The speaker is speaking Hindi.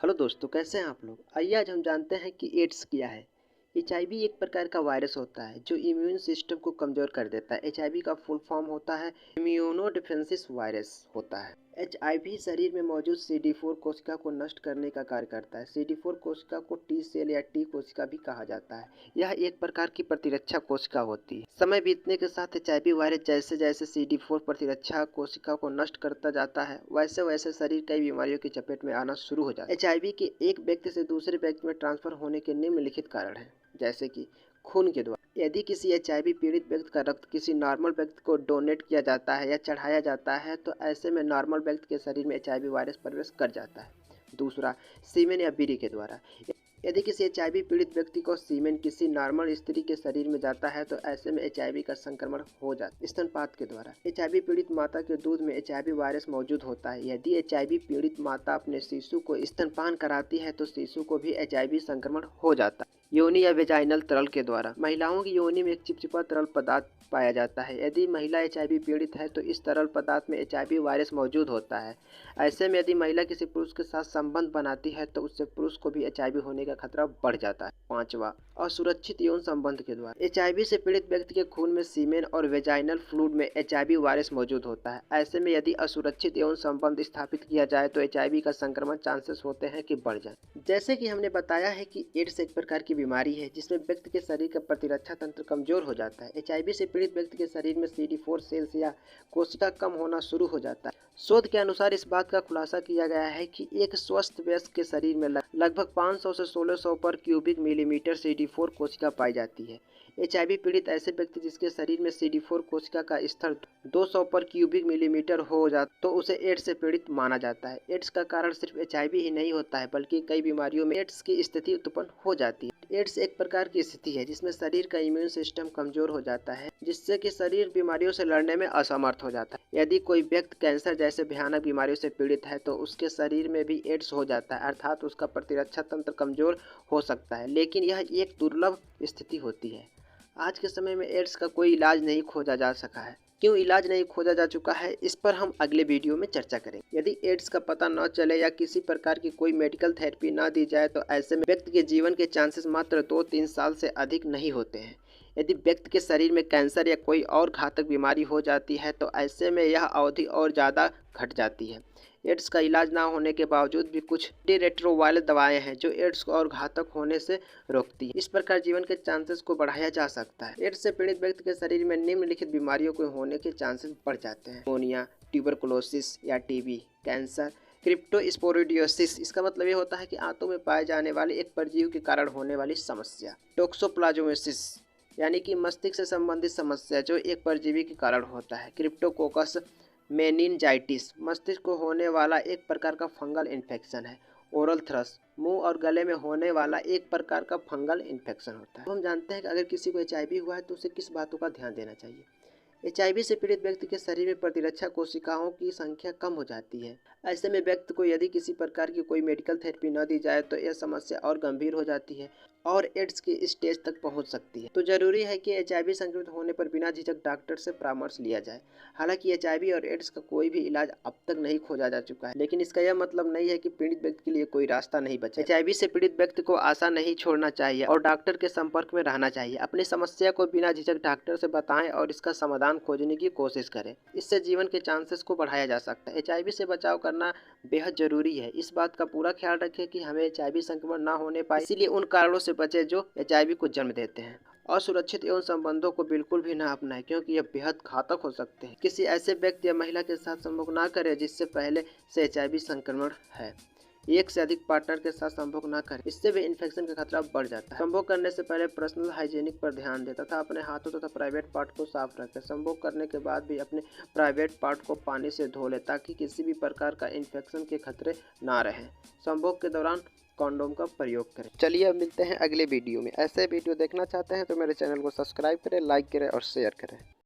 हेलो दोस्तों, कैसे हैं आप लोग। आइए आज हम जानते हैं कि एड्स क्या है। एचआईवी एक प्रकार का वायरस होता है जो इम्यून सिस्टम को कमज़ोर कर देता है। एचआईवी का फुल फॉर्म होता है इम्यूनोडिफेंसिस वायरस होता है। एचआईवी शरीर में मौजूद CD4 कोशिका को नष्ट करने का कार्य करता है। CD4 कोशिका को टी सेल या टी कोशिका भी कहा जाता है। यह एक प्रकार की प्रतिरक्षा कोशिका होती है। समय बीतने के साथ एचआईवी वायरस जैसे जैसे CD4 प्रतिरक्षा कोशिका को नष्ट करता जाता है, वैसे वैसे शरीर कई बीमारियों की चपेट में आना शुरू हो जाता है। एचआईवी के एक व्यक्ति से दूसरे व्यक्ति में ट्रांसफर होने के निम्नलिखित कारण हैं, जैसे कि खून के द्वारा। यदि किसी एचआईवी पीड़ित व्यक्ति का रक्त किसी नॉर्मल व्यक्ति को डोनेट किया जाता है या चढ़ाया जाता है तो ऐसे में नॉर्मल व्यक्ति के शरीर में एचआईवी वायरस प्रवेश कर जाता है। दूसरा, सीमेन या बीड़ी के द्वारा। यदि किसी एचआईवी पीड़ित व्यक्ति को सीमेन किसी नॉर्मल स्त्री के शरीर में जाता है तो ऐसे में एचआईवी का संक्रमण हो जाता है। स्तनपान के द्वारा। एचआईवी पीड़ित माता के दूध में एचआईवी वायरस मौजूद होता है। यदि एचआईवी पीड़ित माता अपने शिशु को स्तनपान कराती है तो शिशु को भी एचआईवी संक्रमण हो जाता है। योनि या वेजाइनल तरल के द्वारा। महिलाओं की योनि में एक चिपचिपा तरल पदार्थ पाया जाता है। यदि महिला एचआईवी पीड़ित है तो इस तरल पदार्थ में एचआईवी वायरस मौजूद होता है। ऐसे में यदि महिला किसी पुरुष के साथ संबंध बनाती है तो उससे पुरुष को भी एचआईवी होने का खतरा बढ़ जाता है। पांचवा, असुरक्षित यौन संबंध के द्वारा। एचआईवी से पीड़ित व्यक्ति के खून में सीमेन और वेजाइनल फ्लूइड में एचआईवी वायरस मौजूद होता है। ऐसे में यदि असुरक्षित यौन संबंध स्थापित किया जाए तो एचआईवी का संक्रमण चांसेस होते हैं कि बढ़ जाए। जैसे कि हमने बताया है कि एड्स एक प्रकार की बीमारी है जिसमें व्यक्ति के शरीर का प्रतिरक्षा तंत्र कमजोर हो जाता है। एचआईवी से पीड़ित व्यक्ति के शरीर में CD4 सेल्स या कोशिका कम होना शुरू हो जाता है। शोध के अनुसार इस बात का खुलासा किया गया है कि एक स्वस्थ वयस्क के शरीर में लगभग 500 से 1600 पर क्यूबिक मिलीमीटर CD4 कोशिका पाई जाती है। एचआईवी पीड़ित ऐसे व्यक्ति जिसके शरीर में CD4 कोशिका का स्तर 200 पर क्यूबिक मिलीमीटर हो जाता तो उसे एड्स से पीड़ित माना जाता है। एड्स का कारण सिर्फ एचआईवी ही नहीं होता है बल्कि कई बीमारियों में एड्स की स्थिति उत्पन्न हो जाती है। एड्स एक प्रकार की स्थिति है जिसमें शरीर का इम्यून सिस्टम कमजोर हो जाता है जिससे कि शरीर बीमारियों से लड़ने में असमर्थ हो जाता है। यदि कोई व्यक्ति कैंसर जैसे भयानक बीमारियों से पीड़ित है तो उसके शरीर में भी एड्स हो जाता है, अर्थात उसका प्रतिरक्षा तंत्र कमजोर हो सकता है, लेकिन यह एक दुर्लभ स्थिति होती है। आज के समय में एड्स का कोई इलाज नहीं खोजा जा सका है। क्यों इलाज नहीं खोजा जा चुका है, इस पर हम अगले वीडियो में चर्चा करेंगे। यदि एड्स का पता न चले या किसी प्रकार की कोई मेडिकल थेरेपी न दी जाए तो ऐसे में व्यक्ति के जीवन के चांसेस मात्र 2-3 साल से अधिक नहीं होते हैं। यदि व्यक्ति के शरीर में कैंसर या कोई और घातक बीमारी हो जाती है तो ऐसे में यह अवधि और ज़्यादा घट जाती है। एड्स का इलाज ना होने के बावजूद भी कुछ एंटीरेट्रोवायरल दवाएं हैं जो एड्स को और घातक होने से रोकती हैं। इस प्रकार जीवन के चांसेस को बढ़ाया जा सकता है। एड्स से पीड़ित व्यक्ति के शरीर में निम्नलिखित बीमारियों के होने के चांसेस बढ़ जाते हैं। निमोनिया, ट्यूबरकुलोसिस या टीबी, कैंसर, क्रिप्टोस्पोरिडियोसिस। इसका मतलब ये होता है कि आंतों में पाए जाने वाले एक परजीवी के कारण होने वाली समस्या। टोक्सोप्लाज्मोसिस यानी कि मस्तिष्क से संबंधित समस्या जो एक परजीवी के कारण होता है। क्रिप्टोकोकस मेनिनजाइटिस मस्तिष्क को होने वाला एक प्रकार का फंगल इन्फेक्शन है। ओरल थ्रस मुंह और गले में होने वाला एक प्रकार का फंगल इन्फेक्शन होता है। हम जानते हैं कि अगर किसी को एचआईवी हुआ है तो उसे किस बातों का ध्यान देना चाहिए। एचआईवी से पीड़ित व्यक्ति के शरीर में प्रतिरक्षा कोशिकाओं की संख्या कम हो जाती है। ऐसे में व्यक्ति को यदि किसी प्रकार की कोई मेडिकल थेरेपी न दी जाए तो यह समस्या और गंभीर हो जाती है और एड्स की स्टेज तक पहुंच सकती है। तो जरूरी है कि एचआईवी संक्रमित होने पर बिना झिझक डॉक्टर से परामर्श लिया जाए। हालांकि एचआईवी और एड्स का कोई भी इलाज अब तक नहीं खोजा जा चुका है, लेकिन इसका यह मतलब नहीं है कि पीड़ित व्यक्ति के लिए कोई रास्ता नहीं बचा। एचआईवी से पीड़ित व्यक्ति को आशा नहीं छोड़ना चाहिए और डॉक्टर के संपर्क में रहना चाहिए। अपनी समस्या को बिना झिझक डॉक्टर से बताएं और इसका समाधान खोजने की कोशिश करें। इससे जीवन के चांसेस को बढ़ाया जा सकता है। एचआईवी से बचाव करना बेहद जरूरी है। इस बात का पूरा ख्याल रखें कि हमें एचआईवी संक्रमण न होने पाए, इसीलिए उन कारणों से बचें जो एचआईवी को जन्म देते हैं। असुरक्षित यौन संबंधों को बिल्कुल भी ना अपनाएं क्योंकि यह बेहद घातक हो सकते हैं। किसी ऐसे व्यक्ति या महिला के साथ संभोग ना करें जिससे पहले से एचआईवी संक्रमण है। एक से अधिक पार्टनर के साथ संभोग ना करें, इससे भी इन्फेक्शन का खतरा बढ़ जाता है। संभोग करने से पहले पर्सनल हाइजीनिक पर ध्यान दें तथा अपने हाथों तथा प्राइवेट पार्ट को साफ रखें। संभोग करने के बाद भी अपने प्राइवेट पार्ट को पानी से धो लें ताकि किसी भी प्रकार का इन्फेक्शन के खतरे ना रहें। संभोग के दौरान कॉन्डोम का प्रयोग करें। चलिए अब मिलते हैं अगले वीडियो में। ऐसे वीडियो देखना चाहते हैं तो मेरे चैनल को सब्सक्राइब करें, लाइक करें और शेयर करें।